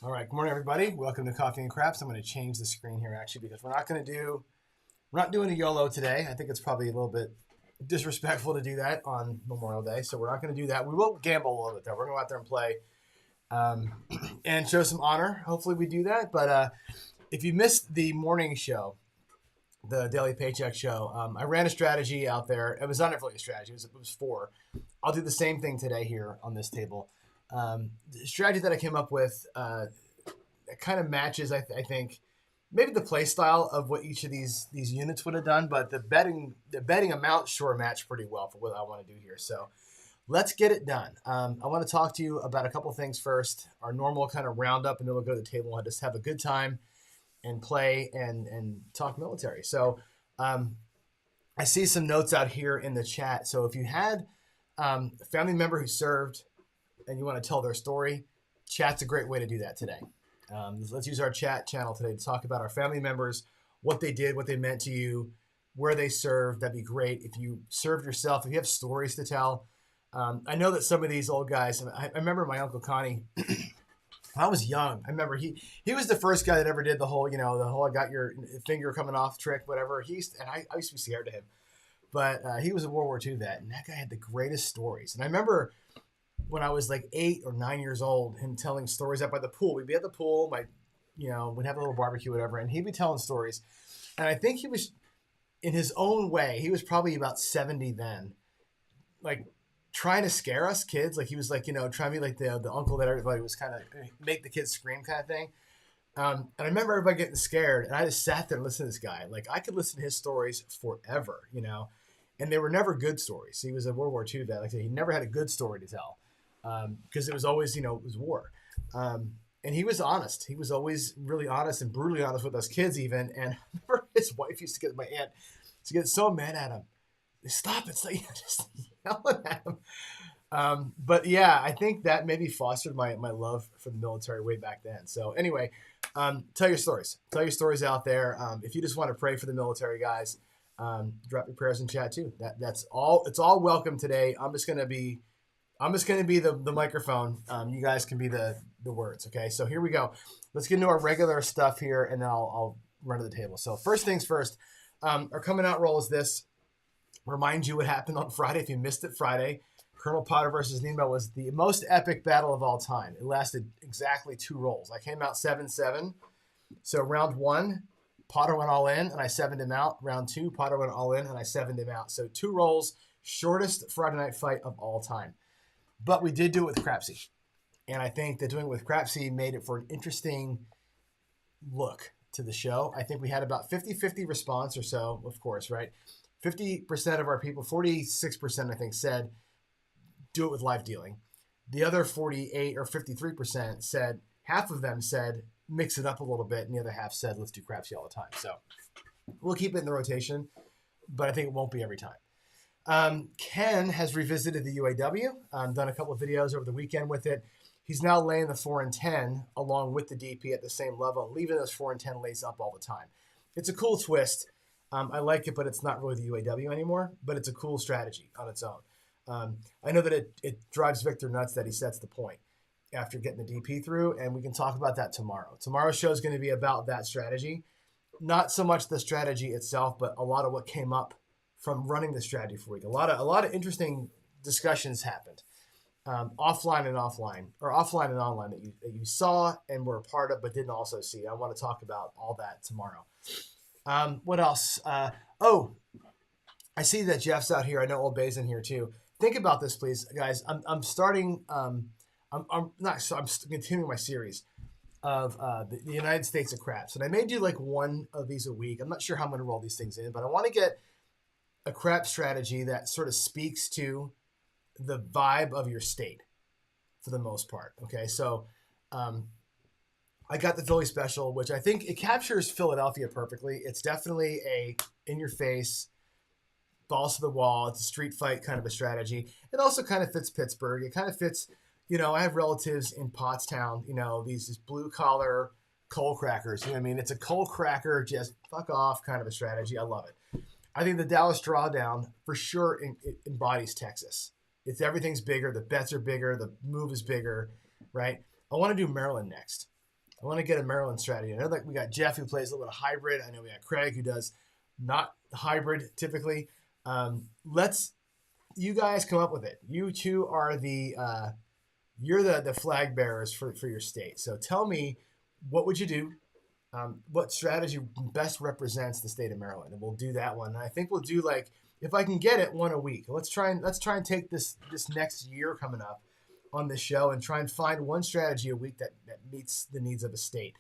All right, good morning, everybody. Welcome to Coffee and Craps. I'm going to change the screen here actually because we're not doing a YOLO today. I think it's probably a little bit disrespectful to do that on Memorial Day, so we're not going to do that. We will gamble a little bit though. We're going to go out there and play and show some honor. Hopefully, we do that. But if you missed the morning show, the Daily Paycheck show, I ran a strategy out there. It was not really a strategy. It was four. I'll do the same thing today here on this table. The strategy that I came up with kind of matches, I think, maybe the play style of what each of these units would have done, but the betting amount sure matched pretty well for what I want to do here. So let's get it done. I want to talk to you about a couple things first, our normal kind of roundup, and then we'll go to the table and just have a good time and play and talk military. So I see some notes out here in the chat. So if you had a family member who served and you want to tell their story, chat's a great way to do that today. Let's use our chat channel today to talk about our family members, what they did, what they meant to you, where they served. That'd be great. If you served yourself, if you have stories to tell. I know that some of these old guys, I remember my Uncle Connie, when I was young, I remember he was the first guy that ever did the whole I got your finger coming off trick, whatever. I used to be scared of him. But he was a World War II vet, and that guy had the greatest stories. And I remember when I was like 8 or 9 years old, him telling stories up by the pool. We'd be at the pool, we'd have a little barbecue, whatever, and he'd be telling stories. And I think he was, in his own way, he was probably about 70 then, like trying to scare us kids. Like he was like, trying to be like the uncle that everybody was kind of make the kids scream kind of thing. And I remember everybody getting scared, and I just sat there and listened to this guy. Like I could listen to his stories forever, and they were never good stories. He was a World War II vet. Like I said, he never had a good story to tell. Because it was always, it was war. And he was honest. He was always really honest and brutally honest with us kids even. And I remember his wife used to get, my aunt, to get so mad at him. Stop it. So, just yelling at him. But yeah, I think that maybe fostered my love for the military way back then. So anyway, tell your stories. Tell your stories out there. If you just want to pray for the military guys, drop your prayers in chat too. That's all. It's all welcome today. I'm just going to be the microphone. You guys can be the words. Okay. So here we go. Let's get into our regular stuff here, and then I'll run to the table. So first things first, our coming out roll is this. Remind you what happened on Friday. If you missed it Friday, Colonel Potter versus Nemo was the most epic battle of all time. It lasted exactly 2 rolls. I came out 7-7. So round 1, Potter went all in and I 7'd him out. Round 2, Potter went all in and I 7'd him out. So 2 rolls, shortest Friday night fight of all time. But we did do it with Crapsy. And I think that doing it with Crapsy made it for an interesting look to the show. I think we had about 50-50 response or so, of course, right? 50% of our people, 46% I think, said do it with live dealing. The other 48 or 53% said, half of them said mix it up a little bit, and the other half said let's do Crapsy all the time. So we'll keep it in the rotation, but I think it won't be every time. Ken has revisited the UAW, done a couple of videos over the weekend with it. He's now laying the 4 and 10 along with the DP at the same level, leaving those 4 and 10 lays up all the time. It's a cool twist. I like it, but it's not really the UAW anymore, but it's a cool strategy on its own. I know that it drives Victor nuts that he sets the point after getting the DP through, and we can talk about that tomorrow. Tomorrow's show is going to be about that strategy. Not so much the strategy itself, but a lot of what came up from running the strategy for a week. A lot of interesting discussions happened, offline and online that you saw and were a part of, but didn't also see. I want to talk about all that tomorrow. What else? I see that Jeff's out here. I know Old Bay's in here too. Think about this, please, guys. I'm starting. I'm continuing my series of the United States of Craps, and I may do like one of these a week. I'm not sure how I'm going to roll these things in, but I want to get a crap strategy that sort of speaks to the vibe of your state for the most part. Okay, so I got the Philly special, which I think it captures Philadelphia perfectly. It's definitely a in-your-face, balls to the wall. It's a street fight kind of a strategy. It also kind of fits Pittsburgh. It kind of fits, I have relatives in Pottstown, these blue collar coal crackers. You know what I mean? It's a coal cracker, just fuck off kind of a strategy. I love it. I think the Dallas Drawdown for sure embodies Texas. It's everything's bigger. The bets are bigger. The move is bigger, right? I want to do Maryland next. I want to get a Maryland strategy. I know that we got Jeff who plays a little bit of hybrid. I know we got Craig who does not hybrid typically. Let's you guys come up with it. You two are you're the flag bearers for your state. So tell me, what would you do? What strategy best represents the state of Maryland? And we'll do that one. And I think we'll do, like, if I can get it, one a week. Let's try and take this next year coming up on this show and try and find one strategy a week that meets the needs of a state.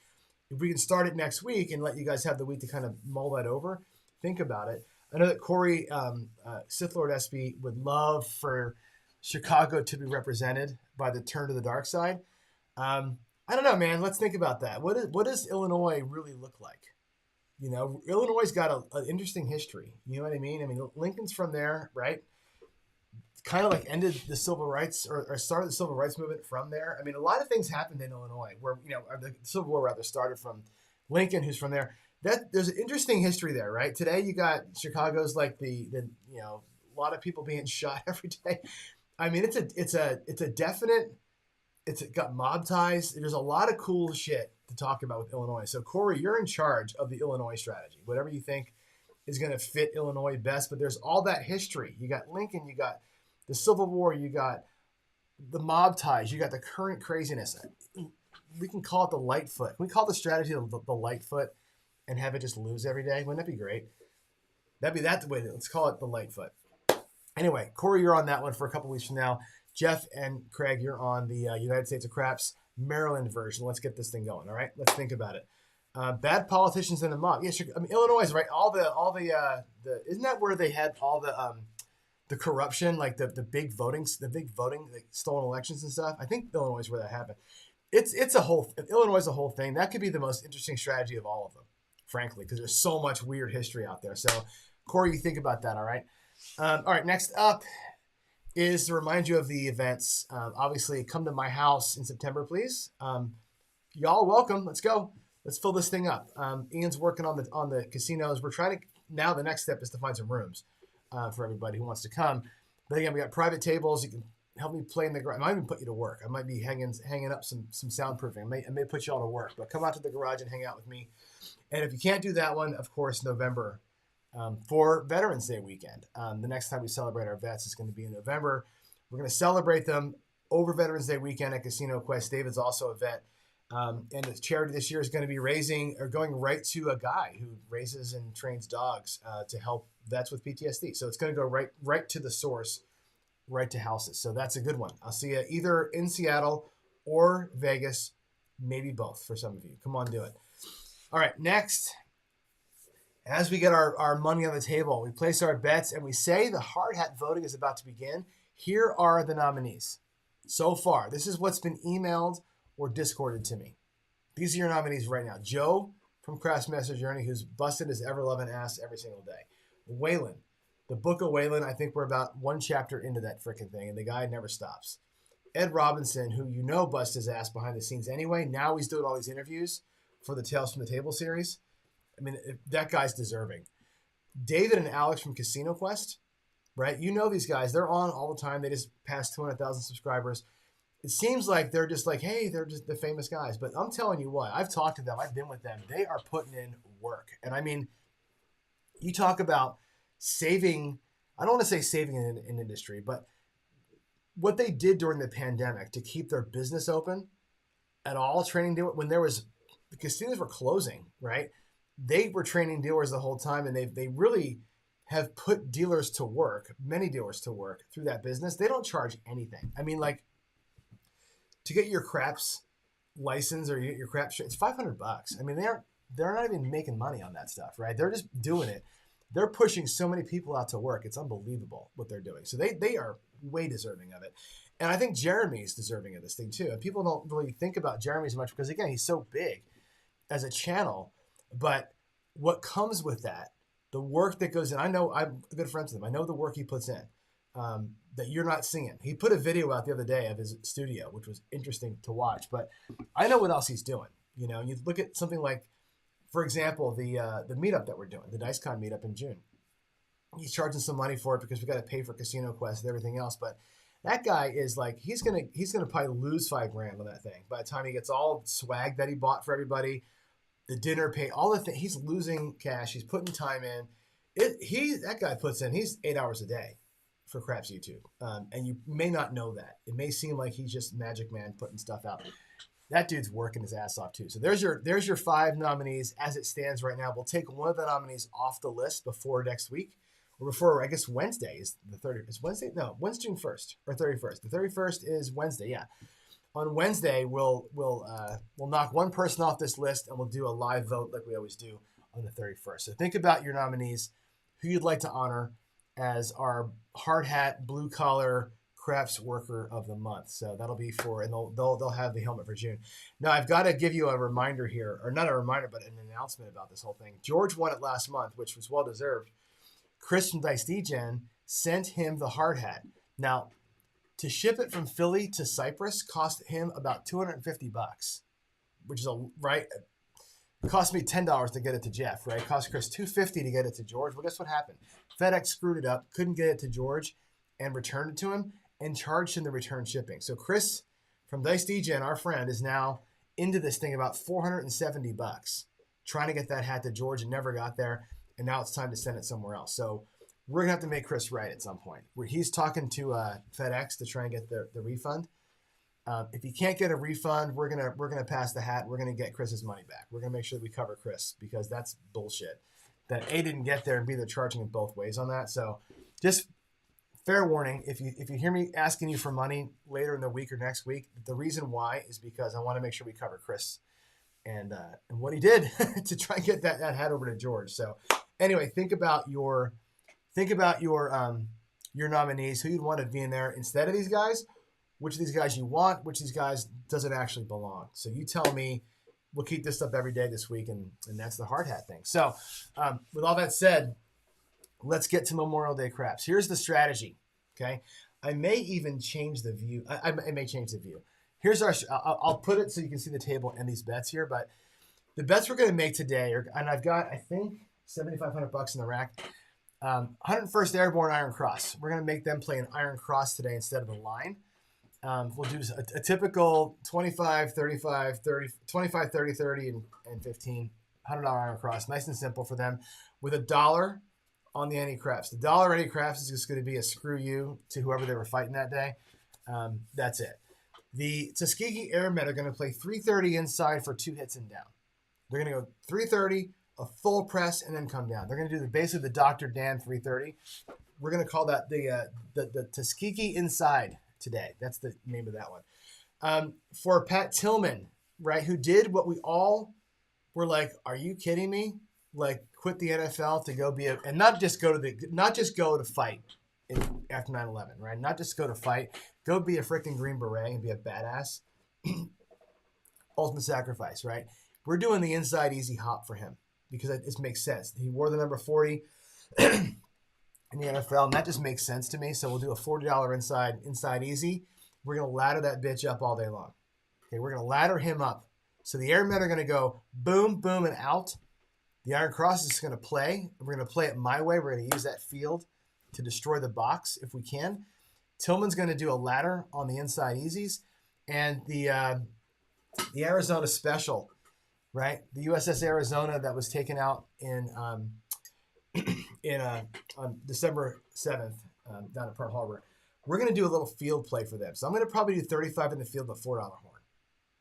If we can start it next week and let you guys have the week to kind of mull that over, think about it. I know that Corey, Sith Lord SB, would love for Chicago to be represented by the Turn to the Dark Side. I don't know, man. Let's think about that. What does Illinois really look like? Illinois's got an interesting history. You know what I mean? I mean, Lincoln's from there, right? Kind of like ended the civil rights or started the civil rights movement from there. I mean, a lot of things happened in Illinois where, the Civil War rather started from Lincoln, who's from there. There's an interesting history there, right? Today you got Chicago's like the a lot of people being shot every day. I mean, it's got mob ties. There's a lot of cool shit to talk about with Illinois. So Corey, you're in charge of the Illinois strategy. Whatever you think is going to fit Illinois best, but there's all that history. You got Lincoln, you got the Civil War, you got the mob ties, you got the current craziness. We can call it the Lightfoot. We call the strategy the Lightfoot and have it just lose every day. Wouldn't that be great? That's the way. Let's call it the Lightfoot. Anyway, Corey, you're on that one for a couple weeks from now. Jeff and Craig, you're on the United States of Craps Maryland version. Let's get this thing going. All right, let's think about it. Bad politicians in the mob. Yeah, I mean, Illinois is right. All the isn't that where they had all the corruption, like the big voting, like stolen elections and stuff? I think Illinois is where that happened. Illinois is a whole thing. That could be the most interesting strategy of all of them, frankly, because there's so much weird history out there. So, Corey, you think about that. All right. All right. Next up is to remind you of the events. Obviously, come to my house in September, please. Y'all welcome. Let's go. Let's fill this thing up. Ian's working on the casinos. We're trying to now. The next step is to find some rooms for everybody who wants to come. But again, we got private tables. You can help me play in the garage. I might even put you to work. I might be hanging up some soundproofing. I may put you all to work. But come out to the garage and hang out with me. And if you can't do that one, of course, November. For Veterans Day weekend. The next time we celebrate our vets is going to be in November. We're going to celebrate them over Veterans Day weekend at Casino Quest. David's also a vet. And the charity this year is going to be going right to a guy who raises and trains dogs to help vets with PTSD. So it's going to go right to the source, right to houses. So that's a good one. I'll see you either in Seattle or Vegas, maybe both for some of you. Come on, do it. All right, next. As we get our money on the table, we place our bets and we say the hard hat voting is about to begin. Here are the nominees. So far, this is what's been emailed or Discorded to me. These are your nominees right now. Joe from Craftsmaster Journey, who's busted his ever-loving ass every single day. Waylon, the book of Waylon, I think we're about one chapter into that freaking thing, and the guy never stops. Ed Robinson, who busts his ass behind the scenes anyway. Now he's doing all these interviews for the Tales from the Table series. I mean, that guy's deserving. David and Alex from Casino Quest, right? These guys. They're on all the time. They just passed 200,000 subscribers. It seems like they're just like, hey, they're just the famous guys. But I'm telling you what, I've talked to them. I've been with them. They are putting in work. And I mean, you talk about saving, I don't want to say saving an industry, but what they did during the pandemic to keep their business open at all, training dealers, when the casinos were closing, right? They were training dealers the whole time, and they really have put dealers to work, many dealers to work through that business. They don't charge anything. I mean, like, to get your craps license or you get your craps, it's $500. I mean, they're not even making money on that stuff, right? They're just doing it. They're pushing so many people out to work. It's unbelievable what they're doing. So they are way deserving of it. And I think Jeremy's deserving of this thing too. And people don't really think about Jeremy as much because, again, he's so big as a channel. But what comes with that, the work that goes in, I know I'm good friends with him. I know the work he puts in that you're not seeing. He put a video out the other day of his studio, which was interesting to watch. But I know what else he's doing. You know, you look at something like, for example, the meetup that we're doing, the DiceCon meetup in June. He's charging some money for it because we got to pay for Casino Quest and everything else. But that guy is like, he's gonna probably lose $5,000 on that thing by the time he gets all the swag that he bought for everybody, the dinner pay, all the things. He's losing cash. He's putting time in. That guy puts in. He's 8 hours a day for Craps YouTube, and you may not know that. It may seem like he's just Magic Man putting stuff out. That dude's working his ass off too. So there's your 5 nominees as it stands right now. We'll take one of the nominees off the list before next week. Or before, I guess Wednesday is the 30th. Is Wednesday? No, Wednesday, June 1st or 31st. The 31st is Wednesday, yeah. On Wednesday, we'll knock one person off this list and we'll do a live vote like we always do on the 31st. So think about your nominees, who you'd like to honor as our hard hat, blue collar crafts worker of the month. So that'll be and they'll have the helmet for June. Now I've got to give you a reminder here, or not a reminder, but an announcement about this whole thing. George won it last month, which was well deserved. Chris from Dice DGen sent him the hard hat. Now, to ship it from Philly to Cyprus cost him about $250, which is right. It cost me $10 to get it to Jeff, right? It cost Chris $250 to get it to George. Well, guess what happened? FedEx screwed it up, couldn't get it to George, and returned it to him and charged him the return shipping. So Chris from Dice DGen, our friend, is now into this thing about $470, trying to get that hat to George and never got there. And now it's time to send it somewhere else. So we're gonna have to make Chris right at some point. He's talking to FedEx to try and get the refund. If he can't get a refund, we're gonna pass the hat. We're gonna get Chris's money back. We're gonna make sure that we cover Chris because that's bullshit. That A didn't get there and B they're charging him both ways on that. So just fair warning, if you hear me asking you for money later in the week or next week, the reason why is because I want to make sure we cover Chris and what he did to try and get that hat over to George. So anyway, think about your nominees, who you'd want to be in there instead of these guys, which of these guys you want, which of these guys doesn't actually belong. So you tell me. We'll keep this up every day this week, and that's the hard hat thing. So with all that said, let's get to Memorial Day craps. Here's the strategy, okay? I may even change the view. I may change the view. Here's I'll put it so you can see the table and these bets here, but the bets we're going to make today and I've got, I think, $7,500 in the rack. 101st Airborne Iron Cross. We're going to make them play an Iron Cross today instead of a line. We'll do a typical 25, 35, 30, 25, 30, 30, and 15 $100 Iron Cross. Nice and simple for them with $1 on the Any Craps. The dollar Any Craps is just going to be a screw you to whoever they were fighting that day. That's it. The Tuskegee Airmen are going to play 330 inside for 2 hits and down. They're going to go 330, a full press, and then come down. They're going to do basically the Dr. Dan 330. We're going to call that the Tuskegee Inside today. That's the name of that one. For Pat Tillman, right, who did what we all were like, are you kidding me? Like, quit the NFL to go be and not just go to fight after 9/11, right? Not just go to fight, go be a freaking Green Beret and be a badass. Ultimate sacrifice, right? We're doing the inside easy hop for him because it makes sense. He wore the number 40 in the NFL, and that just makes sense to me. So we'll do a $40 inside easy. We're going to ladder that bitch up all day long. Okay, we're going to ladder him up. So the Airmen are going to go boom, boom, and out. The Iron Cross is going to play. We're going to play it my way. We're going to use that field to destroy the box if we can. Tillman's going to do a ladder on the inside easies. And the Arizona Special, right? The USS Arizona that was taken out on December 7th down at Pearl Harbor. We're going to do a little field play for them. So I'm going to probably do 35 in the field with $4 horn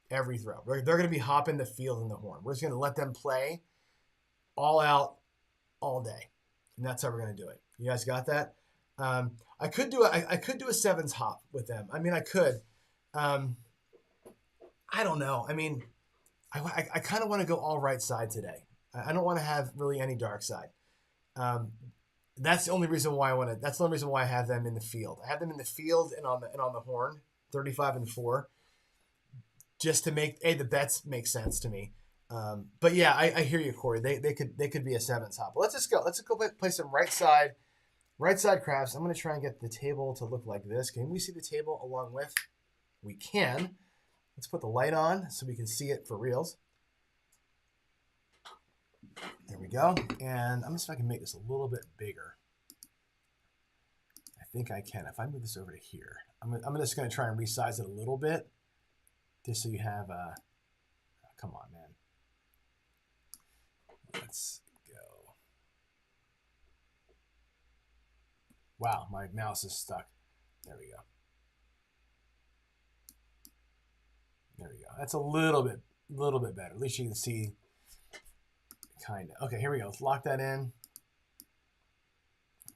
every throw. They're going to be hopping the field in the horn. We're just going to let them play all out all day. And that's how we're going to do it. You guys got that? I could do a sevens hop with them. I mean, I could. I don't know. I mean, I kind of want to go all right side today. I don't want to have really any dark side. That's the only reason why I want to. That's the only reason why I have them in the field. I have them in the field and on the horn 35 and 4, just to make the bets make sense to me. But yeah, I hear you, Corey. They could be a 7 top. But let's just go. Let's go play some right side craps. I'm going to try and get the table to look like this. Can we see the table along with? We can. Let's put the light on so we can see it for reals. There we go. And I'm just if I can make this a little bit bigger. I think I can. If I move this over to here, I'm just going to try and resize it a little bit, just so you have a. Come on, man. Let's go. Wow, my mouse is stuck. There we go. There we go. That's a little bit better. At least you can see. Kind of. Okay, here we go. Let's lock that in.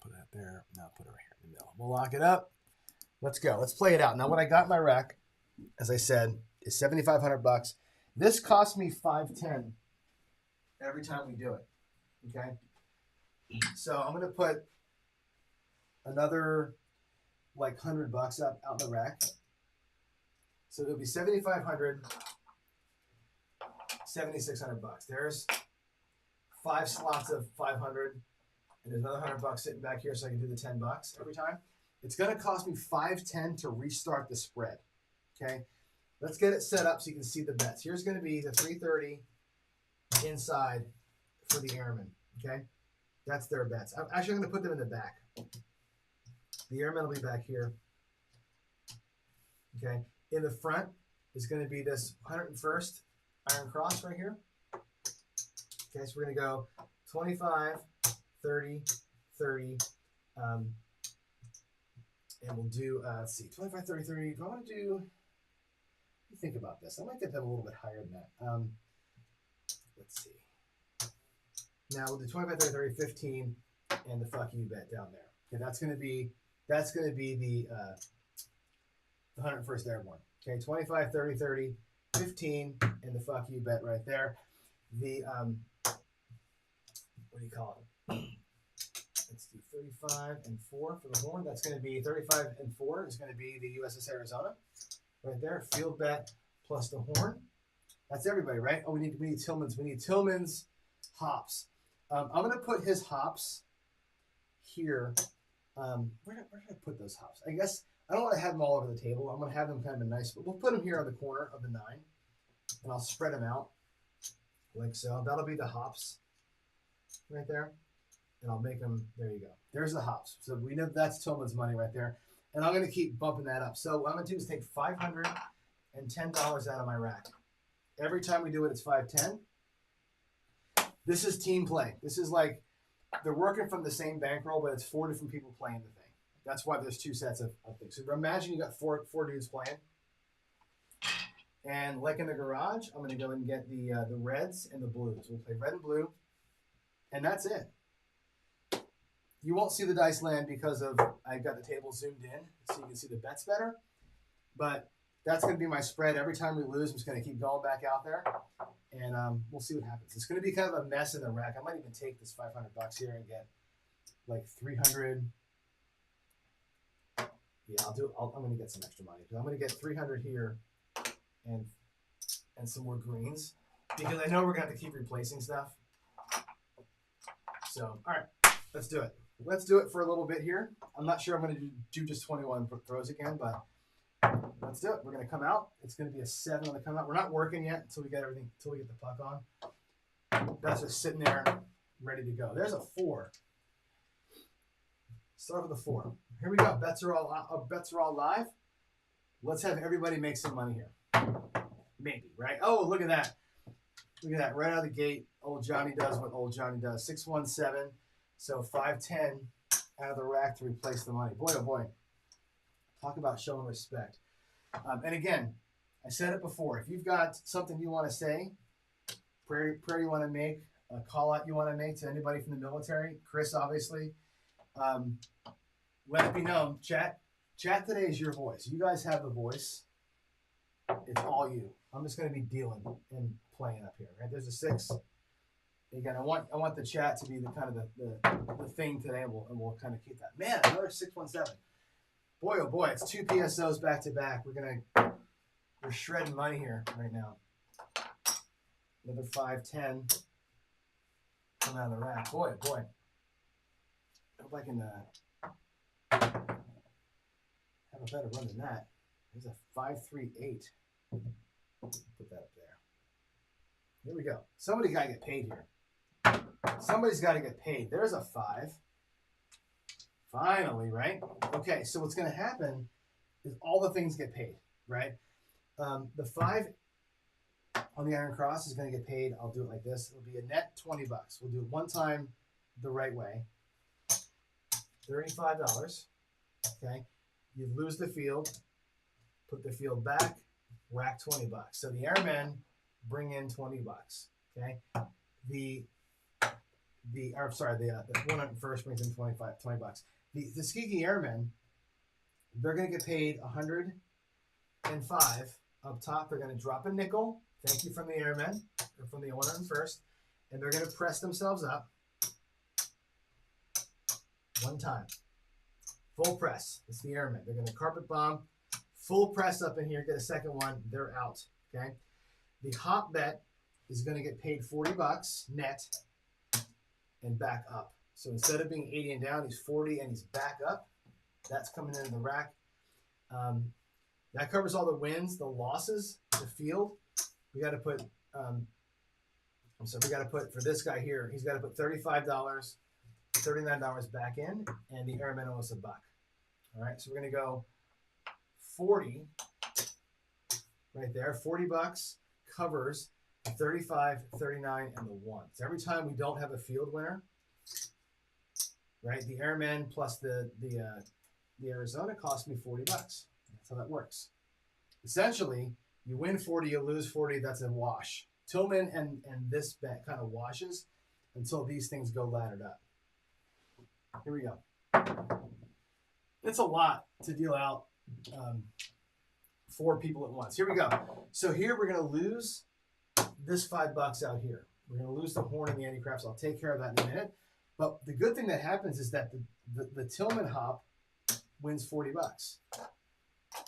Put that there. Now put it right here in the middle. We'll lock it up. Let's go. Let's play it out. Now, what I got in my rack, as I said, is $7,500. This cost me $510 every time we do it. Okay. So I'm gonna put another like $100 up out the rack. So it'll be $7,500, $7,600. There's 5 slots of 500, and there's another $100 sitting back here, so I can do the $10 every time. It's gonna cost me $510 to restart the spread. Okay, let's get it set up so you can see the bets. Here's gonna be the 330 inside for the airmen. Okay, that's their bets. I'm actually gonna put them in the back. The airmen will be back here. Okay, in the front is gonna be this 101st Iron Cross right here. Okay, so we're going to go 25, 30, 30, and we'll do, let's see, 25, 30, 30. Do I want to do, let me think about this. I might get them a little bit higher than that. Let's see. Now we'll do 25, 30, 30, 15, and the fuck you bet down there. Okay, that's going to be the 101st Airborne. Okay, 25, 30, 30, 15, and the fuck you bet right there. The, what do you call it? Let's do 35 and 4 for the horn. That's going to be 35 and 4 is going to be the USS Arizona right there. Field bet plus the horn. That's everybody, right? Oh, we need Tillman's. We need Tillman's hops. I'm going to put his hops here. Where did I put those hops? I guess I don't want to have them all over the table. I'm going to have them kind of nice, but we'll put them here on the corner of the 9, and I'll spread them out like so. That'll be the hops right there, and I'll make them. There you go. There's the hops. So we know that's Tillman's money right there, and I'm going to keep bumping that up. So what I'm going to do is take $510 out of my rack. Every time we do it, it's $510. This is team play. This is like they're working from the same bankroll, but it's 4 different people playing the thing. That's why there's 2 sets of things. So imagine you got four dudes playing. And like in the garage, I'm going to go and get the reds and the blues. We'll play red and blue, and that's it. You won't see the dice land because of I've got the table zoomed in, so you can see the bets better. But that's going to be my spread. Every time we lose, I'm just going to keep going back out there, and we'll see what happens. It's going to be kind of a mess in the rack. I might even take this $500 here and get like 300. Yeah, I'll do. I'm going to get some extra money. I'm going to get 300 here. And some more greens because I know we're going to have to keep replacing stuff. So, all right, let's do it. Let's do it for a little bit here. I'm not sure I'm going to do just 21 throws again, but let's do it. We're going to come out. It's going to be a 7 on the come out. We're not working yet until we get everything, until we get the puck on. That's just sitting there ready to go. There's a 4. Start with a 4. Here we go. Bets are all live. Let's have everybody make some money here. Maybe, right? Oh, look at that. Look at that. Right out of the gate, old Johnny does what old Johnny does. 617. So 510 out of the rack to replace the money. Boy, oh boy. Talk about showing respect. And again, I said it before. If you've got something you want to say, prayer you want to make, a call out you want to make to anybody from the military, Chris, obviously, let it be known. Chat today is your voice. You guys have the voice. It's all you. I'm just going to be dealing and playing up here. Right? There's a 6. Again, I want the chat to be the kind of the thing today, and we'll kind of keep that. Man, another 617. Boy, oh boy, it's 2 PSOs back to back. We're shredding money here right now. Another 510 come out of the rack. Boy, boy. I hope I can have a better run than that. There's a 538. Put that up there. Here we go. Somebody's got to get paid here. Somebody's got to get paid. There's a 5. Finally, right? Okay, so what's going to happen is all the things get paid, right? The 5 on the Iron Cross is going to get paid. I'll do it like this. It'll be a net $20. We'll do it one time the right way. $35. Okay. You lose the field, put the field back, rack $20. So the airmen bring in $20. Okay. The 101st brings in $20. The Skeeky airmen, they're going to get paid $105 up top. They're going to drop a nickel. Thank you from the airmen or from the 101st, and they're going to press themselves up one time. Full press. It's the airmen. They're going to carpet bomb, full press up in here, get a second one. They're out. Okay. The hop bet is going to get paid $40 net and back up. So instead of being 80 and down, he's 40 and he's back up. That's coming into the rack. That covers all the wins, the losses, the field. We got to put, we got to put for this guy here, he's got to put $35, $39 back in, and the airman owes $1. All right, so we're going to go 40 right there. $40 covers the 35, 39, and the 1. So every time we don't have a field winner, right, the airmen plus the Arizona cost me $40. That's how that works. Essentially, you win 40, you lose 40. That's a wash. Tillman and this bet kind of washes until these things go laddered up. Here we go. It's a lot to deal out 4 people at once. Here we go. So here we're going to lose this $5 out here. We're going to lose the horn and the anti-craps. I'll take care of that in a minute. But the good thing that happens is that the Tillman hop wins $40,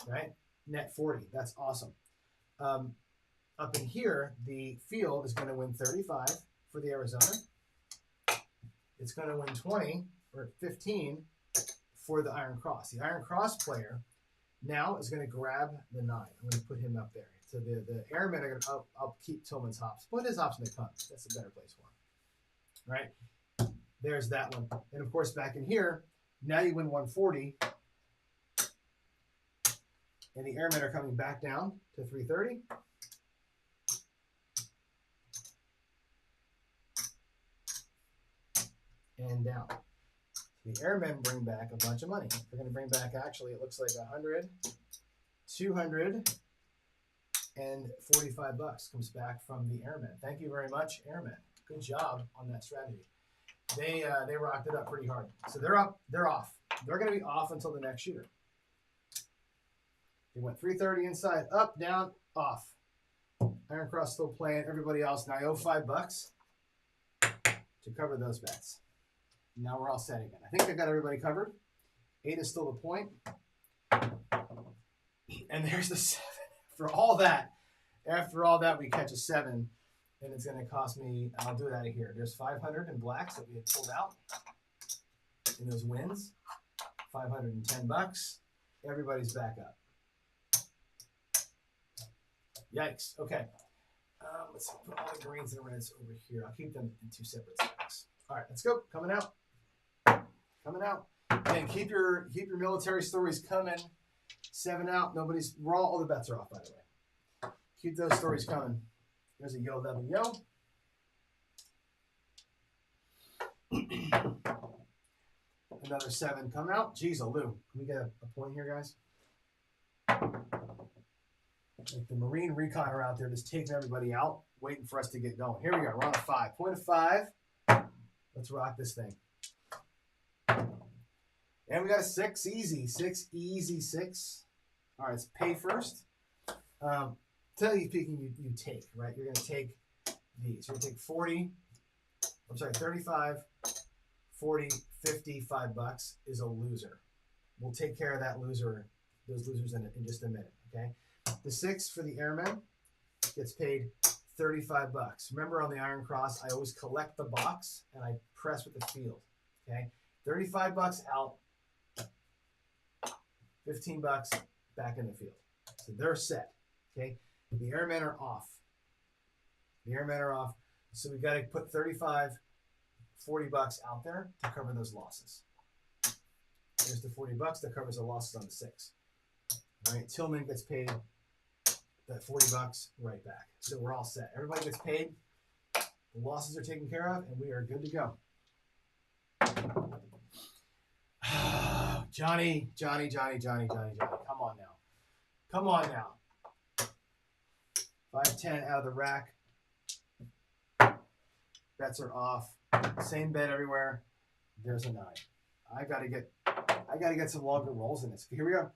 right? Net 40. That's awesome. Up in here, the field is going to win 35 for the Arizona. It's going to win 20 or 15 for the Iron Cross. The Iron Cross player now is going to grab the 9. I'm going to put him up there. So the airmen are going to, I'll keep Tillman's hops. Put his hops in the cunt. That's a better place for him. Right? There's that one. And of course, back in here, now you win 140. And the airmen are coming back down to 330. And down. The airmen bring back a bunch of money. They're going to bring back, actually, it looks like 100, 200, and $45 comes back from the airmen. Thank you very much, airmen. Good job on that strategy. They rocked it up pretty hard. So they're up. They're off. They're going to be off until the next shooter. They went 330 inside, up, down, off. Iron Cross still playing. Everybody else. Now I owe $5 to cover those bets. Now we're all set again. I think I got everybody covered. 8 is still the point. And there's the 7. For all that, after all that, we catch a 7. And it's going to cost me, I'll do it out of here. There's 500 in blacks that we had pulled out in those wins. $510. Everybody's back up. Yikes. Okay. Let's put all the greens and reds over here. I'll keep them in 2 separate stacks. All right, let's go. Coming out. Coming out. And keep your military stories coming. 7 out. We're all the bets are off, by the way. Keep those stories coming. There's a yo 11 yo. Another 7 come out. Jeez, a Lou. Can we get a point here, guys? Like the Marine Recon are out there just taking everybody out, waiting for us to get going. Here we go. We're on a 5. Point of 5. Let's rock this thing. And we got a 6 easy. 6 easy 6. All right, let's pay first. Tell you speaking, you take, right? You're going to take these. You're going to take 40. I'm sorry, 35, 40, 50, $5 is a loser. we'll take care of that loser, those losers in just a minute. Okay. The 6 for the airmen gets paid $35. Remember on the Iron Cross, I always collect the box and I press with the field. Okay. $35 out, $15 back in the field. So they're set. Okay. The airmen are off. The airmen are off. So we got to put $35, $40 out there to cover those losses. There's the $40 that covers the losses on the 6. All right. Tillman gets paid that $40 right back. So we're all set. Everybody gets paid. The losses are taken care of, and we are good to go. Johnny. Come on now. Come on now. 5-10 out of the rack. Bets are off. Same bet everywhere. There's a 9. I gotta get some longer rolls in this. Here we go.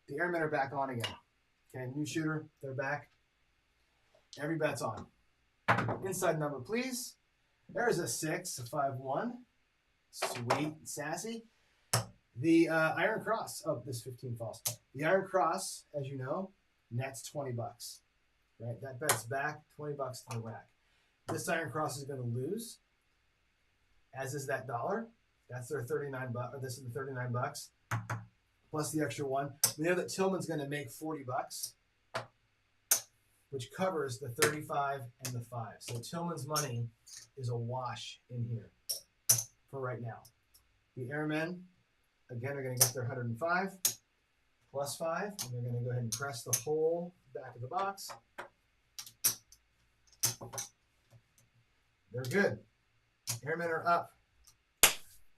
The airmen are back on again. Okay, new shooter, they're back. Every bet's on. Inside number, please. There's a 6, a 5-1. Sweet, sassy. The Iron Cross. Oh, this 15 falls. The Iron Cross, as you know, nets $20. Right, that bet's back. $20 to the rack. This Iron Cross is going to lose, as is that dollar. That's their $39. Or this is the $39 plus the extra 1. We know that Tillman's going to make $40, which covers the 35 and the 5. So Tillman's money is a wash in here for right now. The airmen, again, are going to get their 105 plus 5, and they're going to go ahead and press the whole back of the box. They're good. Airmen are up.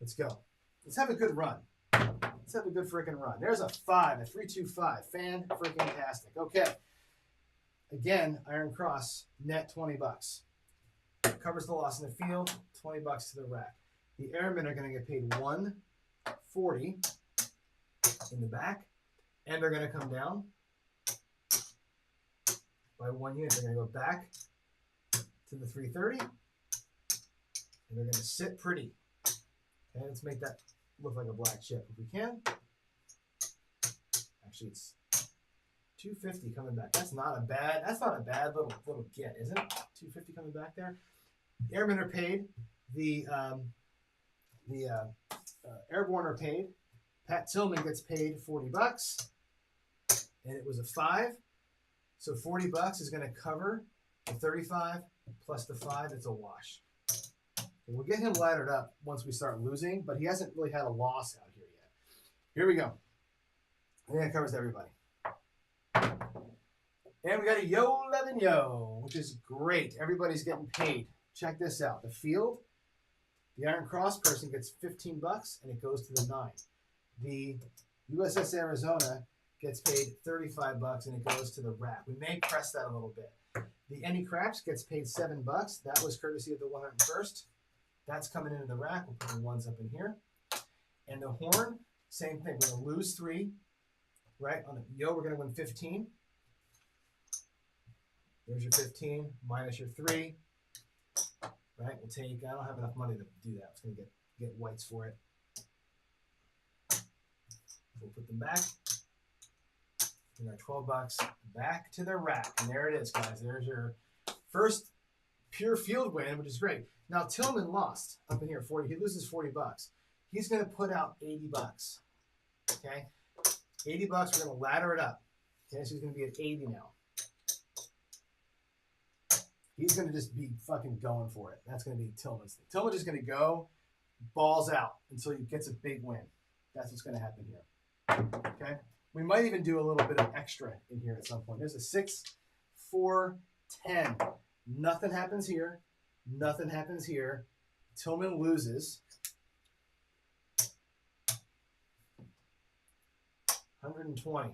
Let's go. Let's have a good run. Let's have a good freaking run. There's a 5, a 3-2-5. Fan-freaking-tastic. Okay. Again, Iron Cross, net $20. Covers the loss in the field, $20 to the rack. The airmen are going to get paid $140 in the back, and they're going to come down by 1 unit. They're going to go back to the 330, and they're going to sit pretty. Okay, let's make that look like a black chip if we can. Actually, it's 250 coming back. That's not a bad little get, is it? 250 coming back there. The airmen are paid. The airborne are paid. Pat Tillman gets paid $40, and it was a 5. So $40 is going to cover the 35 plus the 5. It's a wash. And we'll get him laddered up once we start losing, but he hasn't really had a loss out here yet. Here we go. I think that covers everybody. And we got a yo 11 yo, which is great. Everybody's getting paid. Check this out. The field, the Iron Cross person gets $15, and it goes to the 9. The USS Arizona gets paid $35, and it goes to the rack. We may press that a little bit. The Any Craps gets paid $7. That was courtesy of the 101st. That's coming into the rack. We'll put the 1s up in here. And the Horn, same thing. We're going to lose 3. Right? On the yo, we're going to win 15. There's your 15 minus your 3. Right? We'll take, I don't have enough money to do that. I was going to get whites for it. We'll put them back. And our $12 back to the rack. And there it is, guys. There's your first pure field win, which is great. Now, Tillman lost up in here. 40. He loses $40. He's going to put out $80. Okay? $80. We're going to ladder it up. Okay? So he's going to be at 80 now. He's going to just be fucking going for it. That's going to be Tillman's thing. Tillman's just going to go balls out until he gets a big win. That's what's going to happen here. Okay? We might even do a little bit of extra in here at some point. There's a 6, 4, 10. Nothing happens here. Nothing happens here. Tillman loses. 120.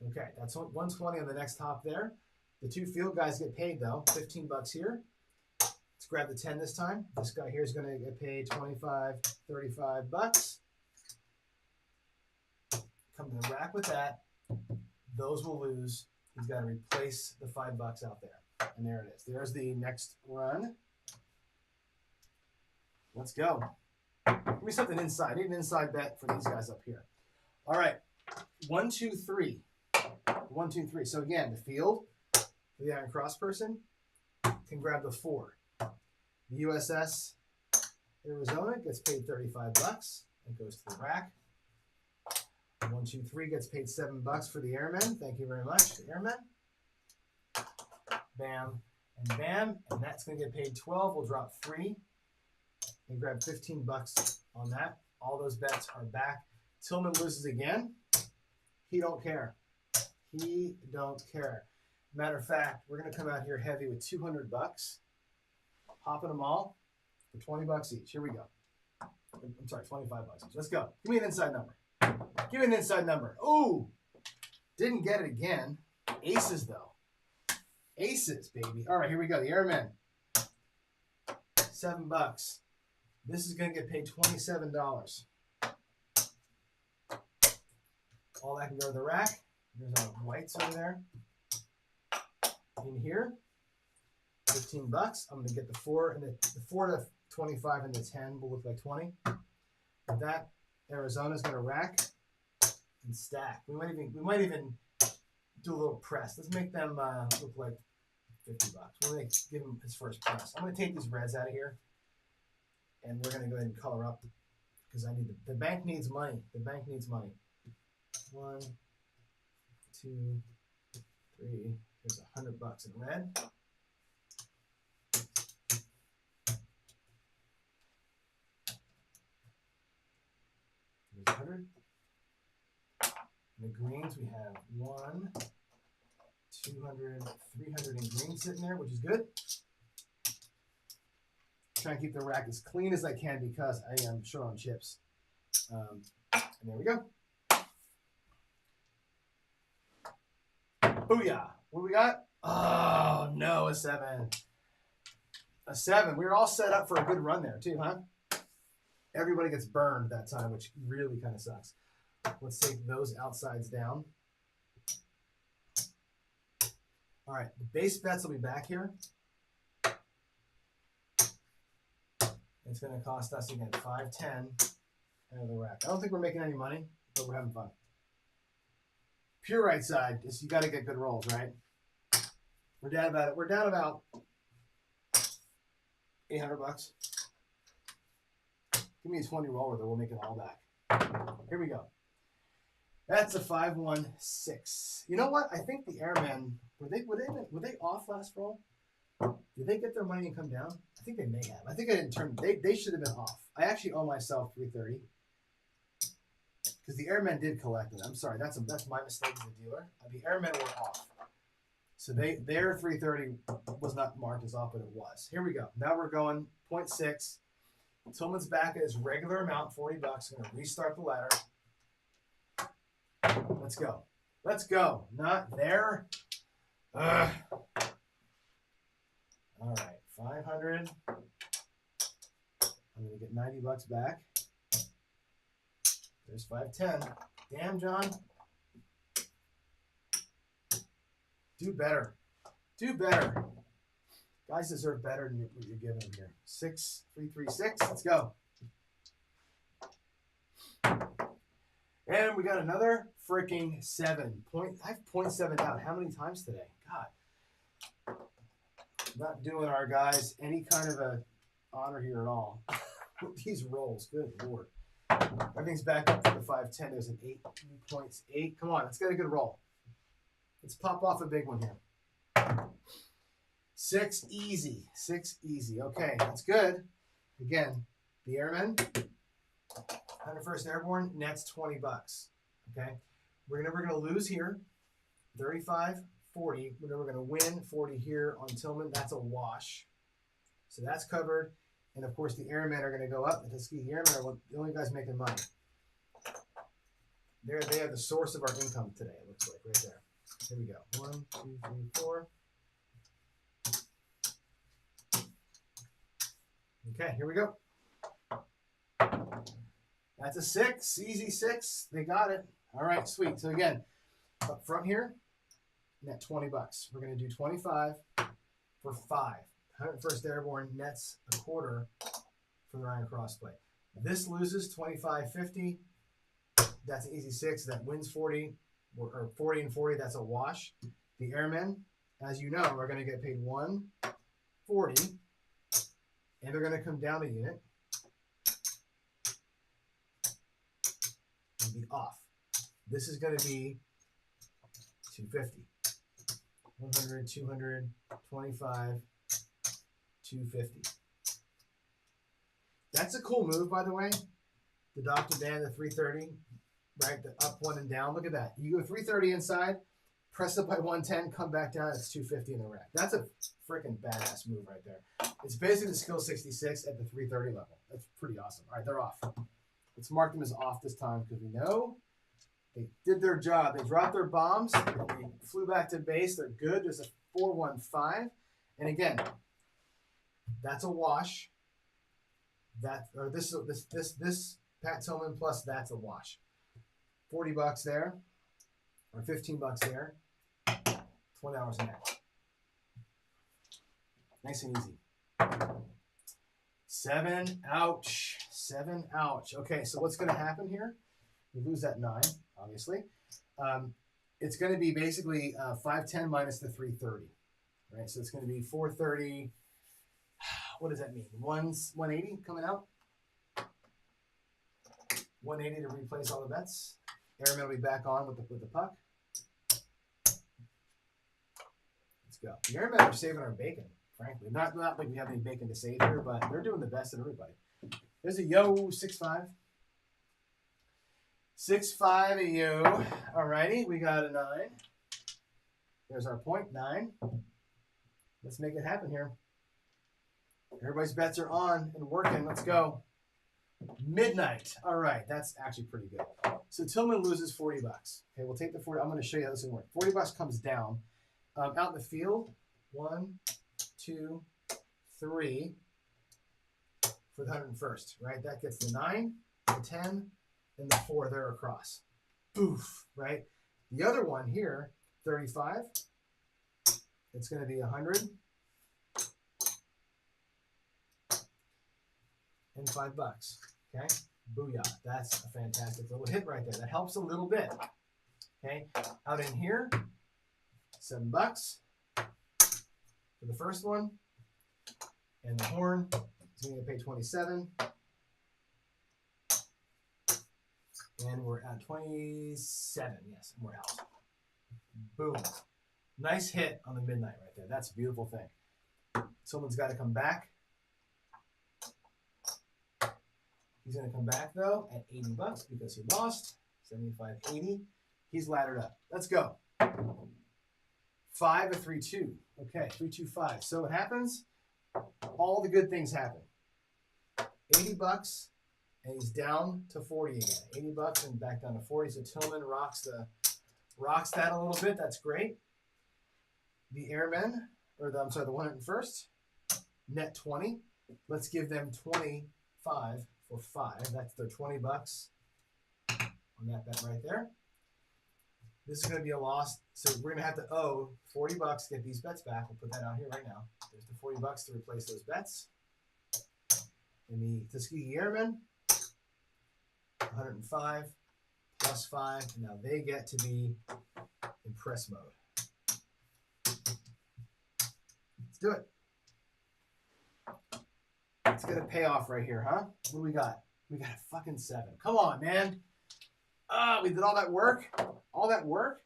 Okay, that's 120 on the next top there. The 2 field guys get paid, though. $15 here. Let's grab the 10 this time. This guy here is going to get paid $25, $35. Come to the rack with that. Those will lose. He's got to replace the $5 out there. And there it is. There's the next run. Let's go. Give me something inside. I need an inside bet for these guys up here. All right. 1, 2, 3. 1, 2, 3. So again, the field, the Iron Cross person can grab the 4. The USS Arizona gets paid $35. It goes to the rack. 1, 2, 3 gets paid $7 for the airmen. Thank you very much, the airmen. Bam and bam, and that's going to get paid 12. We'll drop 3 and grab $15 on that. All those bets are back. Tillman loses again. He don't care. He don't care. Matter of fact, we're going to come out here heavy with $200, popping them all for $20 each. Here we go. I'm sorry, $25 each. Let's go. Give me an inside number. Give me an inside number. Ooh, didn't get it again. Aces though. Aces, baby. All right, here we go. The airmen. $7. This is going to get paid $27. All that can go to the rack. There's our whites over there. In here, $15. I'm going to get the 4 and the 4 to 25 and the 10 will look like 20. With that, Arizona's going to rack and stack. We might even do a little press. Let's make them look like $50. We're going to give him his first press. I'm going to take these reds out of here, and we're going to go ahead and color up because I need the bank needs money. The bank needs money. 1, 2, 3. There's $100 in red. There's 100. In the greens, we have 1, 200, 300 in green sitting there, which is good. Try and keep the rack as clean as I can because I am short on chips. And there we go. Booyah. What do we got? Oh, no, a 7. A 7. We were all set up for a good run there, too, huh? Everybody gets burned that time, which really kind of sucks. Let's take those outsides down. All right, the base bets will be back here. It's going to cost us, again, $5.10 out of the rack. I don't think we're making any money, but we're having fun. Pure right side is you got to get good rolls, right? We're down about $800. Give me a 20 roller, though. We'll make it all back. Here we go. That's a 5-1-6. You know what? I think the airmen were they off last roll? Did they get their money and come down? I think they may have. I think I didn't turn. They should have been off. I actually owe myself $330 because the airmen did collect it. I'm sorry. That's my mistake as a dealer. The airmen were off. So their $330 was not marked as off, but it was. Here we go. Now we're going 0.6. Tillman's back at his regular amount, $40. I'm going to restart the ladder. Let's go. Let's go. Not there. Ugh. All right, 500. I'm going to get $90 back. There's 510. Damn, John. Do better. Do better. Guys deserve better than what you're giving them here. 6, 3, 3, 6. Let's go. And we got another freaking 7. I have 0.7 down. How many times today? God. Not doing our guys any kind of a honor here at all. These rolls. Good Lord. Everything's back up to the 510. There's an 8.8. Come on. Let's get a good roll. Let's pop off a big one here. 6 easy. 6 easy. Okay, that's good. Again, the airmen, 101st Airborne, nets $20. Okay, we're gonna lose here, 35, 40. We're gonna win 40 here on Tillman. That's a wash. So that's covered. And of course, the airmen are gonna go up. The Tuskegee Airmen are the only guys making money. They are the source of our income today. It looks like right there. Here we go. 1, 2, 3, 4. Okay, here we go. That's a 6, easy 6. They got it. All right, sweet. So again, up front here, net $20. We're going to do 25 for 5. 101st Airborne nets a quarter for the Ryan Cross play. This loses 25.50. That's an easy 6. That wins 40, or 40 and 40. That's a wash. The airmen, as you know, are going to get paid 140, and they're going to come down a unit and be off. This is going to be 250. 100, 200, 25, 250. That's a cool move, by the way. The Dr. Dan, the 330, right? The up, one, and down. Look at that. You go 330 inside, press up by 110, come back down. It's 250 in the rack. That's a freaking badass move right there. It's basically the skill 66 at the 330 level. That's pretty awesome. All right, they're off. Let's mark them as off this time because we know they did their job. They dropped their bombs. They flew back to base. They're good. There's a 415. And again, that's a wash. This Pat Tillman plus that's a wash. $40 there, or $15 there. $20 in that. Nice and easy. 7, ouch. 7, ouch. Okay, so what's going to happen here? We lose that 9, obviously. It's going to be basically 510 minus the 330, right? So it's going to be 430. What does that mean? 180 coming out? 180 to replace all the bets. Airman will be back on with the puck. Let's go. The Airmen are saving our bacon, frankly. Not like we have any bacon to save here, but they're doing the best of everybody. There's a yo 6-5. 6-5 a yo. Alrighty, we got a 9. There's our point, 9. Let's make it happen here. Everybody's bets are on and working. Let's go. Midnight. All right, that's actually pretty good. So Tillman loses $40. Okay, we'll take the 40. I'm going to show you how this will work. $40 comes down. Out in the field, 1, 2, 3 for the 101st, right? That gets the 9, the 10, and the 4 there across. Boof, right? The other one here, 35. It's going to be 100. And $5. Okay, booyah. That's a fantastic little hit right there. That helps a little bit. Okay, out in here, $7 for the first one, and the horn is going to pay 27, and we're at 27. Yes, and we're out. Boom. Nice hit on the midnight right there. That's a beautiful thing. Someone's got to come back. He's going to come back, though, at $80 because he lost. 75.80. He's laddered up. Let's go. 5 to 3-2. Okay, 3-2-5. So what happens? All the good things happen. $80, and he's down to 40 again. $80 and back down to 40. So Tillman rocks that a little bit. That's great. The Airmen, or the 101st, net 20. Let's give them 25. For 5, that's their $20 on that bet right there. This is going to be a loss, so we're going to have to owe $40 to get these bets back. We'll put that out here right now. There's the $40 to replace those bets. And the Tuskegee Airmen, 105 plus 5, and now they get to be in press mode. Let's do it. It's going to pay off right here, huh? What do we got? We got a fucking 7. Come on, man. We did all that work. All that work.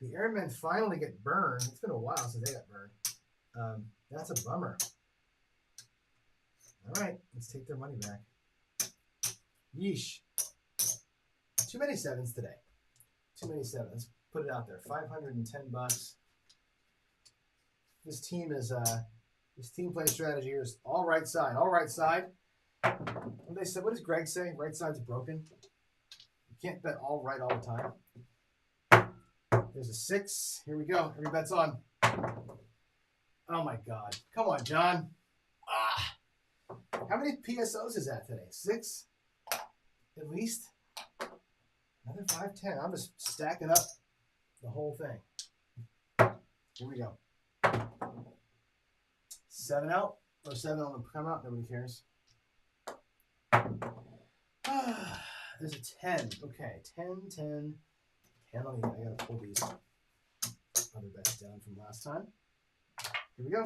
The Airmen finally get burned. It's been a while since they got burned. That's a bummer. All right, let's take their money back. Yeesh. Too many 7s today. Too many 7s. Put it out there. $510. This team is... This team play strategy here is all right side. All right side. What they said? What does Greg say? Right side's broken. You can't bet all right all the time. There's a 6. Here we go. Every bet's on. Oh my God. Come on, John. How many PSOs is that today? 6? At least? Another 5-10. I'm just stacking up the whole thing. Here we go. 7 out or 7 on the come out. Nobody cares. There's a 10. Okay, 10, 10, 10 on the end. I gotta pull these other bets down from last time. Here we go.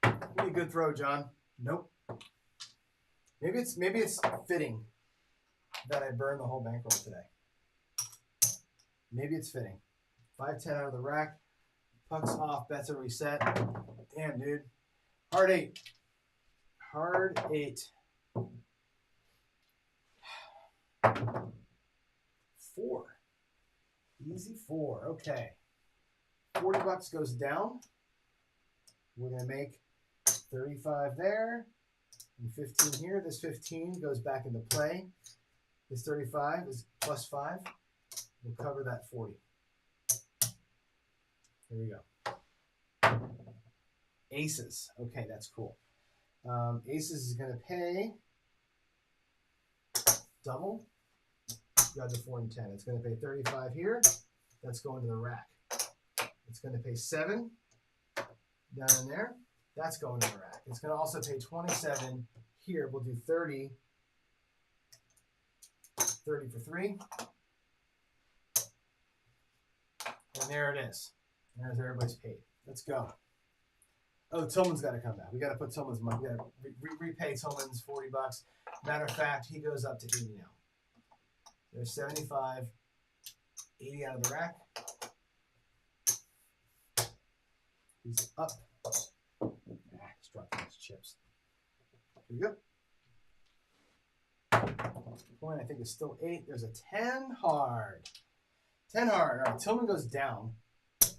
Give me a good throw, John. Nope. Maybe it's fitting that I burn the whole bankroll today. Maybe it's fitting. 5-10 out of the rack. Pucks off. Bets are reset. Damn, dude. Hard 8. Hard 8. 4. Easy 4. Okay. $40 goes down. We're going to make 35 there and 15 here. This 15 goes back into play. This 35 is plus 5. We'll cover that 40. Here we go. Aces. Okay, that's cool. Aces is going to pay double. Grab the 4 and 10. It's going to pay 35 here. That's going to the rack. It's going to pay 7 down in there. That's going to the rack. It's going to also pay 27 here. We'll do 30. 30 for 3. And there it is. There's everybody's paid. Let's go. Oh, Tillman's got to come back. We got to put Tillman's money. We got to repay Tillman's $40. Matter of fact, he goes up to 80 now. There's 75, 80 out of the rack. He's up. Just dropping his chips. Here we go. Point I think is still 8. There's a 10 hard. 10 hard. All right, Tillman goes down. He's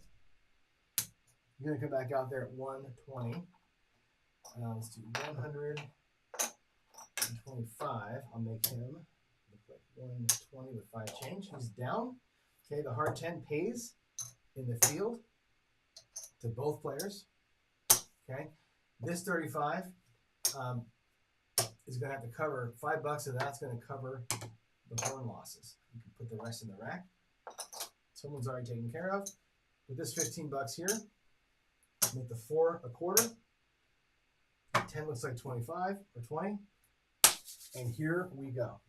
going to come back out there at 120. Let's do 125. I'll make him look like 120 with 5 change. He's down. Okay, the hard 10 pays in the field to both players. Okay, this 35 is going to have to cover $5 of that's going to cover the horn losses. You can put the rest in the rack. Someone's already taken care of. With this $15 here, make the 4 a quarter. 10 looks like 25 or 20. And here we go.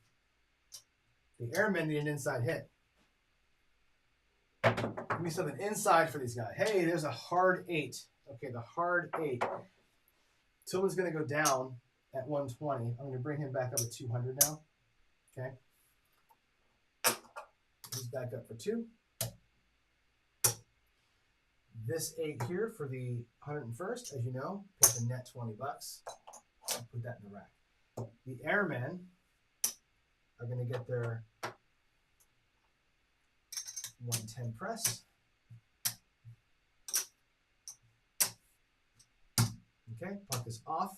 The airmen need an inside hit. Give me something inside for these guys. Hey, there's a hard 8. Okay, the hard 8. Tillman's going to go down at 120. I'm going to bring him back up at 200 now. Okay. He's back up for 2. This 8 here for the 101st, as you know, pays a net $20. I'll put that in the rack. The airmen are going to get their 110 press. Okay, puck is off.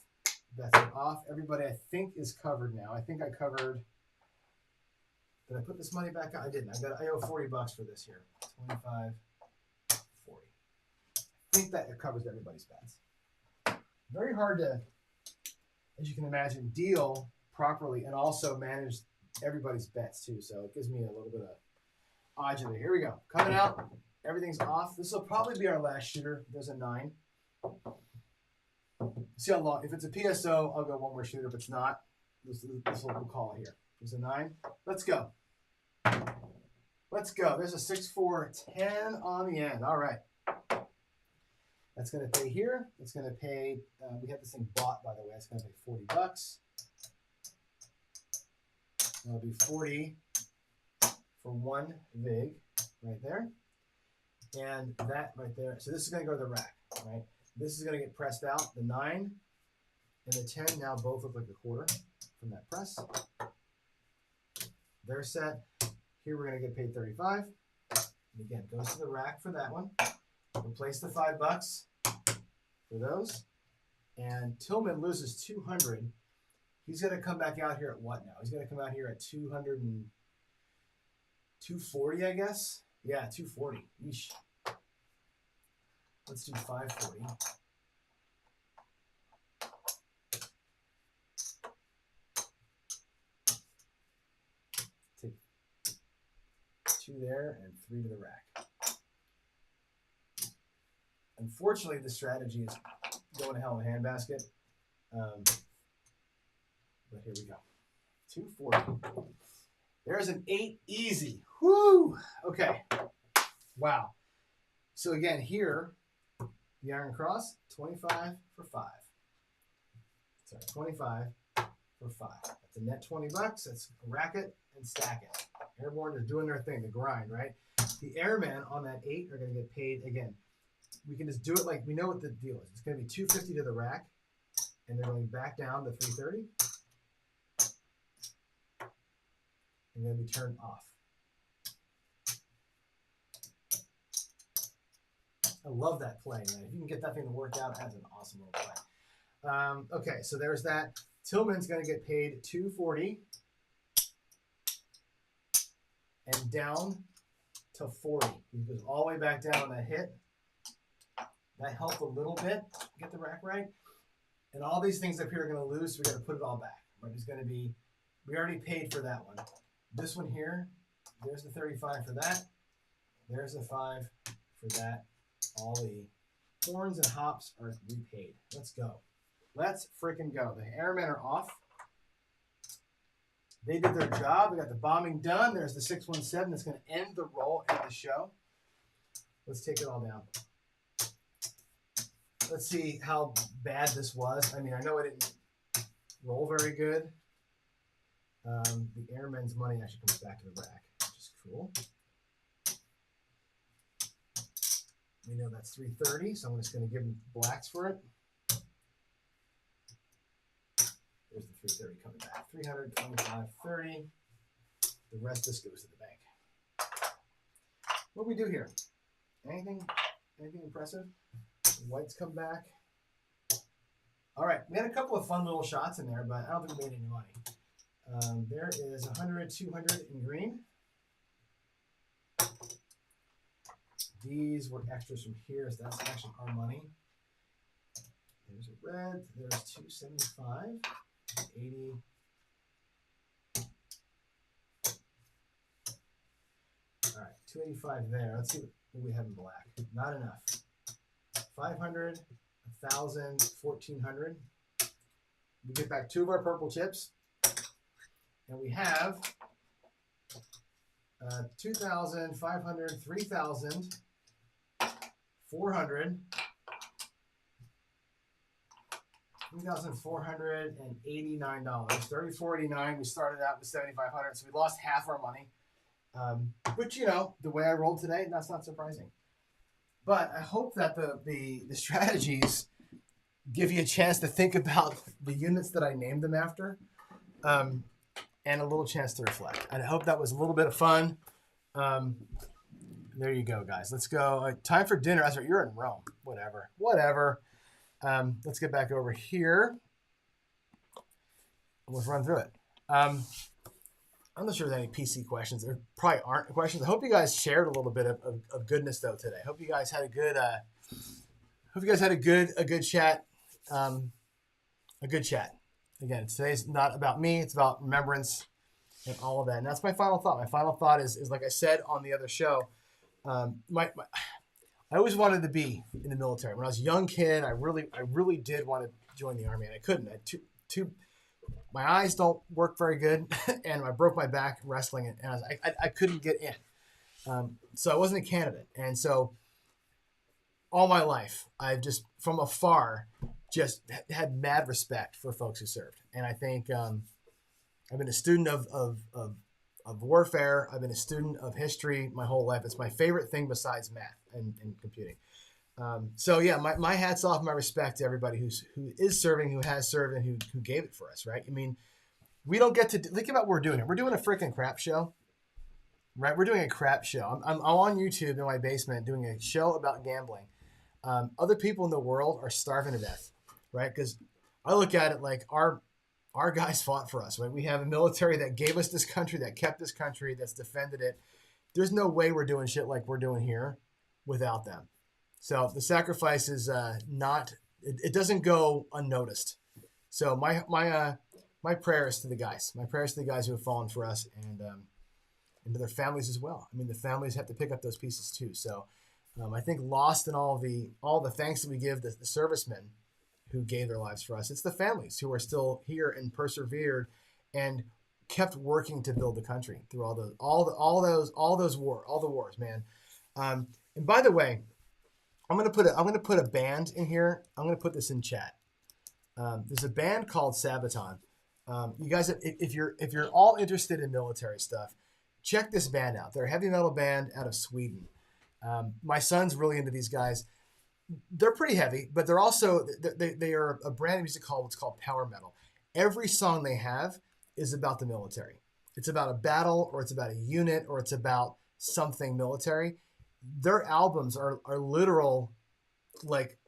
Bets are off. Everybody, I think, is covered now. I think I covered. Did I put this money back out? I didn't. I owe $40 for this here. 25, 40. I think that covers everybody's bets. Very hard to, as you can imagine, deal properly and also manage everybody's bets too. So it gives me a little bit of agita. Here we go. Coming out. Everything's off. This will probably be our last shooter. There's a 9. See how long. If it's a PSO, I'll go one more shooter. If it's not, we'll call it here. There's a 9. Let's go. Let's go. There's a 6, 4, 10 on the end. All right. That's going to pay here. It's going to pay. We have this thing bought, by the way. It's going to pay $40. That'll be 40 for 1 vig right there. And that right there. So this is going to go to the rack, right? This is going to get pressed out. The 9 and the 10 now both look like a quarter from that press. They're set. Here we're going to get paid 35. And again, goes to the rack for that one. Replace the $5 for those. And Tillman loses 200. He's going to come back out here at what now? He's going to come out here at 240, I guess. Yeah, 240. Yeesh. Let's do 540. Take 2 there and 3 to the rack. Unfortunately, the strategy is going to hell in a handbasket. but here we go. 240. There's an 8 easy. Woo! Okay. Wow. So again, here, the Iron Cross, 25 for 5. Sorry, 25 for 5. That's a net $20. That's rack it and stack it. Airborne is doing their thing, the grind, right? The airmen on that 8 are going to get paid again. We can just do it like we know what the deal is. It's going to be 250 to the rack, and they're going back down to 330, and then we turn off. I love that play, man. If you can get that thing to work out, that's an awesome little play. Okay, so there's that. Tillman's going to get paid 240 and down to 40. He goes all the way back down on that hit. That helped a little bit get the rack right. And all these things up here are going to lose, so we got to put it all back. Right? It's going to be, we already paid for that one. This one here, there's the 35 for that. There's the 5 for that. All the horns and hops are repaid. Let's go. Let's freaking go. The airmen are off. They did their job. We got the bombing done. There's the 617 that's going to end the roll and the show. Let's take it all down. Let's see how bad this was. I mean, I know it didn't roll very good. The airmen's money actually comes back to the rack, which is cool. We know that's 330, so I'm just going to give them blacks for it. There's the 330 coming back. 325, 30. The rest just goes to the bank. What do we do here? Anything impressive? The whites come back. All right, we had a couple of fun little shots in there, but I don't think we made any money. There is 100, 200 in green. These were extras from here, so that's actually our money. There's a red. There's 275, 80. All right, 285 there. Let's see what we have in black. Not enough. 500, 1,000, 1,400. We get back 2 of our purple chips. And we have 2,500, 3,000, 400, $3,489. 3,489. We started out with 7,500, so we lost half our money. But you know, the way I rolled today, that's not surprising. But I hope that the strategies give you a chance to think about the units that I named them after, and a little chance to reflect. And I hope that was a little bit of fun. There you go, guys. Let's go. Time for dinner. That's right. You're in Rome. Whatever. Let's get back over here. Let's run through it. I'm not sure if there's any PC questions. There probably aren't questions. I hope you guys shared a little bit of goodness though today. I hope you guys had a good. A good chat. A good chat. Again, today's not about me. It's about remembrance and all of that. And that's my final thought. My final thought is like I said on the other show. I always wanted to be in the military. When I was a young kid, I really did want to join the Army, and I couldn't. My eyes don't work very good, and I broke my back wrestling, and I couldn't get in. So I wasn't a candidate. And so all my life, I've just, from afar, just had mad respect for folks who served. And I think I've been a student of warfare. I've been a student of history my whole life. It's my favorite thing besides math and computing. So yeah, my hat's off, my respect to everybody who is serving, who has served, and who gave it for us, right? I mean, we don't get to think about what we're doing here. We're doing a freaking crap show, right? We're doing a crap show. I'm on YouTube in my basement doing a show about gambling. Other people in the world are starving to death, right? Because I look at it like our guys fought for us, right? We have a military that gave us this country, that kept this country, that's defended it. There's no way we're doing shit like we're doing here without them. So the sacrifice is it doesn't go unnoticed. So my prayers to the guys. My prayers to the guys who have fallen for us, and to their families as well. I mean, the families have to pick up those pieces too. So I think lost in all the thanks that we give the servicemen who gave their lives for us. It's the families who are still here and persevered and kept working to build the country through all those wars, man. And by the way, I'm gonna put a band in here. I'm gonna put this in chat. There's a band called Sabaton. You guys, if you're all interested in military stuff, check this band out. They're a heavy metal band out of Sweden. My son's really into these guys. They're pretty heavy, but they're also they are a brand of music called what's called power metal. Every song they have is about the military. It's about a battle, or it's about a unit, or it's about something military. Their albums are literal, like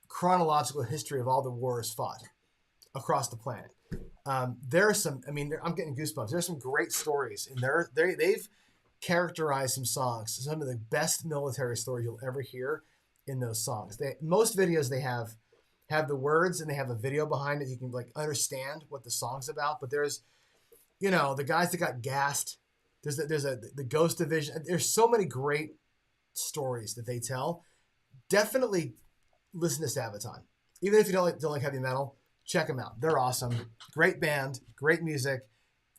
chronological history of all the wars fought across the planet. There are some. I mean, I'm getting goosebumps. There's some great stories, and they've characterized some songs, some of the best military stories you'll ever hear in those songs. Most videos they have the words, and they have a video behind it. You can like understand what the song's about. But there's, the guys that got gassed. There's the Ghost Division. There's so many great stories that they tell. Definitely listen to Sabaton. Even if you don't like heavy metal, check them out. They're awesome. Great band, great music,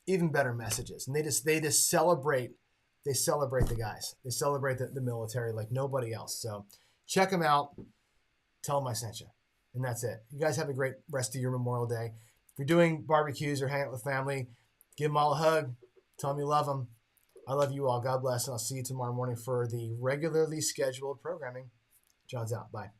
even better messages. And they just celebrate. They celebrate the guys. They celebrate the military like nobody else. So check them out. Tell them I sent you. And that's it. You guys have a great rest of your Memorial Day. If you're doing barbecues or hanging out with family, give them all a hug. Tell them you love them. I love you all. God bless. And I'll see you tomorrow morning for the regularly scheduled programming. John's out. Bye.